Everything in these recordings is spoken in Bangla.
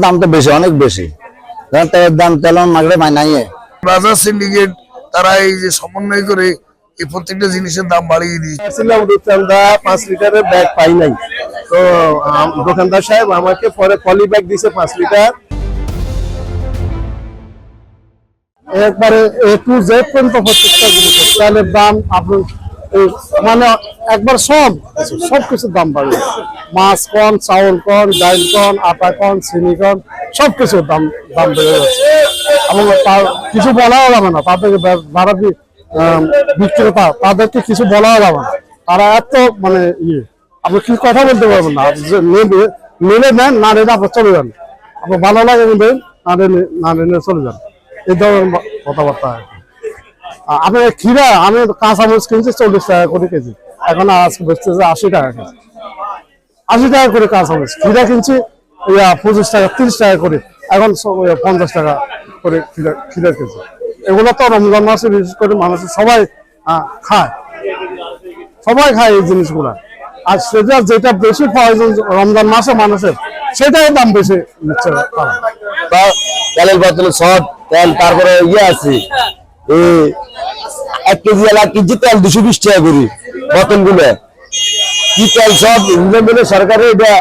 দাম তো বেশি, অনেক বেশি। তেলের দাম তেলন মাগড়ে নাই। বাজার সিন্ডিকেট তারা এই যে সমন্বয় করে এই প্রত্যেকটা জিনিসের দাম বাড়িয়ে দিয়েছে। 5 লিটারের ব্যাগ পাই নাই, তো দোকানদার সাহেব আমাকে পরে পলি ব্যাগ দিছে 5 লিটার। একবারে A to Z পর্যন্ত প্রত্যেকটা জিনিসের তেলের দাম আপনার মানে একবার সব কিছুর দাম বাড়বে। মাছ কন, চাউল কন, ডাল কন, আটা কন, চিনি কন, সবকিছুর দাম বেড়ে যাচ্ছে। এবং তার কিছু বলাও যাবে না, তাদেরকে যারা বিক্রেতা তাদেরকে কিছু বলাও যাবে না। তারা এত মানে আপনি কি কথা বলতে পারবেন না। নেবে নেন, না নেন আপনার চলে যান। আপনার ভালো লাগে নেবেন, না নেন চলে যান। এই ধরনের কথাবার্তা। আপনার ক্ষীরা আমি কাঁচামরিচ কিনছি 40 টাকা করে কেজি, এখন আজকে বেচতেছে 80 টাকা কেজি। 80 টাকা করে কাঁচামরিচ। ক্ষীরা কিনছি 25 টাকা 30 টাকা করে, এখন 50 টাকা করে ক্ষীরার কেজি। এগুলো তো রমজান মাসে বিশেষ করে মানুষ সবাই খায় এই জিনিসগুলা। আর সেটা যেটা বেশি প্রয়োজন রমজান মাসে মানুষের, সেটাই দাম বেশি নিচ্ছে। তেলের বোতলে শর্ট তেল, তারপরে আছে 1 কেজি কেজি তেল 220 টাকা করে বোতল গুলো। কি তেল সব মিলে সরকারে এটা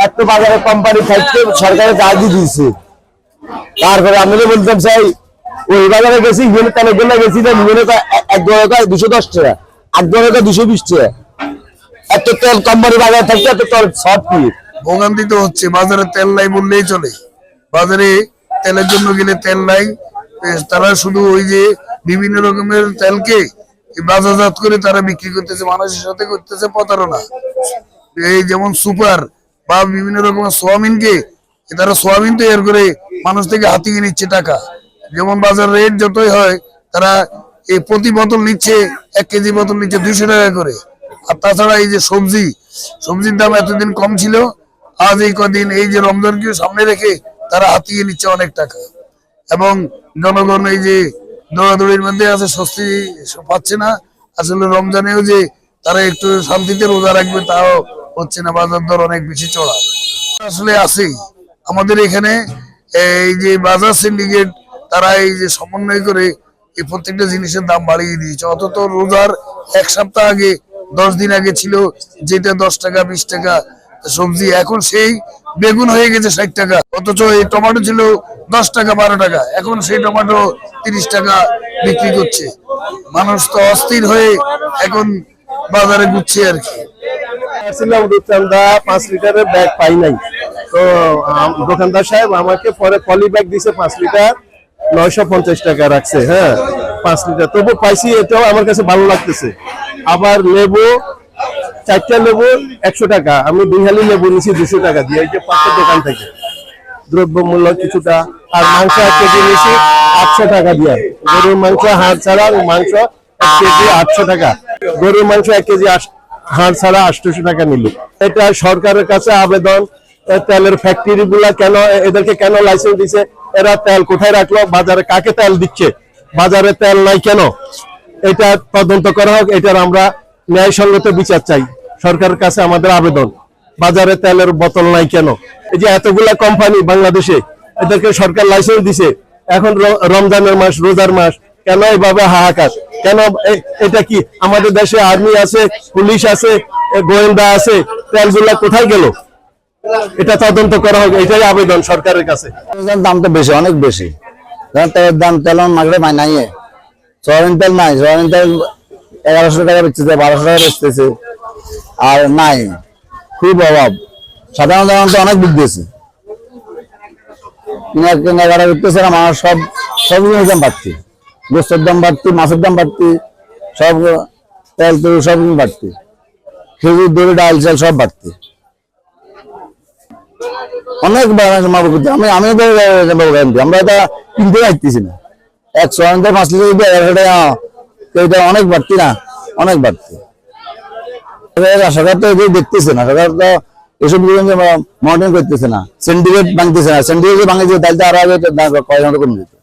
এত বাজারে কোম্পানি থাকতে সরকারে কাজ দিয়েছে। তারপরে আমি বলতাম চাই ওই বাজারে গেছি তেলে গেলে গেছি যে 210 টাকা, 220 টাকা। এত তেল কোম্পানি বাজারে থাকতে এত তেল শর্ট কি ভোগান্তি তো হচ্ছে। বাজারে তেল নাই বললেই চলে। বাজারে তেলের জন্য গেলে তেল নাই, তারা শুধু ওই যে বিভিন্ন রকমের তেলকে বাজারজাত করে তারা বিক্রি করতেছে, মানুষের সাথে করতেছে প্রতারণা। এই যেমন সুপার বা বিভিন্ন রকমের সোয়াবিনকে তারা সোয়াবিন তৈরি করে মানুষ থেকে হাতিয়ে নিচ্ছে টাকা। যেমন বাজার রেট যতই হয়, তারা এই প্রতি বোতল নিচ্ছে 1 কেজি বোতল নিচ্ছে 200 টাকা করে। আর তাছাড়া এই যে সবজির দাম এতদিন কম ছিল, আজ এই কদিন এই যে রমজানকে সামনে রেখে তারা হাতিয়ে নিচ্ছে অনেক টাকা। এবং জনগণ এই যে দৌড়াদৌড়ির মধ্যে আছে, স্বস্তি পাচ্ছে না। আসলে রমজানেও যে তারা একটু শান্তিতে রোজা রাখবে তাও হচ্ছে না, বাজার দর অনেক বেশি চড়া আসলে আছেই। আমাদের এখানে এই যে বাজার সিন্ডিকেট তারা এই যে সমন্বয় করে এই প্রত্যেকটা জিনিসের দাম বাড়িয়ে দিয়েছে। অথচ রোজার 1 সপ্তাহ আগে 10 দিন আগে ছিল যেটা 10 টাকা 20 টাকা সবজি, এখন সেই বেগুন হয়ে গেছে 60 টাকা। অথচ এই টমেটো ছিল 10 টাকা 12 টাকা, এখন সেই টমেটো 30 টাকা বিক্রি করছে। মানুষ তো অস্থির হয়ে এখন বাজারে ঘুরছে আর কি। 5 লিটারের ব্যাগ পাই নাই, তো দোকানদার সাহেব আমাকে পরে পলি ব্যাগ দিছে 5 লিটার 950 টাকা রাখছে। হ্যাঁ 5 লিটার তবু পাইছি, এটাও আমার কাছে ভালো লাগতেছে। আবার লেবু 4টা লেবু 100 টাকা, আমি 2 হালি লেবু নিছি 200 টাকা দিয়ে, এই যে পাশের দোকান থেকে। দ্রব্য মূল্য কিছুটা। আর মাংস 1 কেজি নিছি 800 টাকা দিয়ে। গরুর মাংস হাড় ছাড়া মাংস 1 কেজি 800 টাকা, গরুর মাংস 1 কেজি হাড় ছাড়া 800 টাকা নিল। এটা সরকারের কাছে আবেদন, তেলের ফ্যাক্টরি গুলা কেন এদেরকে কেন লাইসেন্স দিছে, এরা তেল কোথায় রাখলো, বাজারে কাকে তেল দিচ্ছে, বাজারে তেল নাই কেন, এটা তদন্ত করা হোক। এটার আমরা ন্যায়সঙ্গত বিচার চাই। সরকারের কাছে আমাদের আবেদন, বাজারে তেলের বোতল নাই কেন। এই যে এতগুলা কোম্পানি বাংলাদেশে, এদেরকে সরকার লাইসেন্স দিছে, এখন রমজানের মাস, রোজার মাস, কেন এইভাবে হাহাকার কেন? এটা কি আমাদের দেশে আর্মি আছে, পুলিশ আছে, গোয়েন্দা আছে, তেলগুলা কোথায় গেল? এটা তদন্ত করা হোক, এটাই আবেদন সরকারের কাছে। দাম তো বেশি, অনেক বেশি। তেলের দাম তেলন মাগড়ে নাই। সয়াবিন তেল নাই, সয়াবিন তেল 1100 টাকা বেচতেছে, 1200 টাকা বেচতেছে। আর নাই, খুব অভাব। সাধারণত অনেক বিদ্যেছে কেনাকাটা করতেছে না মানুষ। সব জিনিসের দাম বাড়তি, গোস্তের দাম বাড়তি, মাছের দাম বাড়তি, সব তেল তেল সব বাড়তি, খেজুর দড়ি ডাল চাল সব বাড়তি। অনেক আমরা এটা কিনতে পারতেছি না। 105 লিটার 1100 টাকা, এটা অনেক বাড়তি না, অনেক বাড়তি। সরকার তো এগুলো দেখতেছে না, সরকার তো এসব মনিটরিং করতেছে না, সিন্ডিকেট ভাঙতেছে না। সিন্ডিকেট ভাঙে যে তাহলে আরো কয়েক কমে যেত।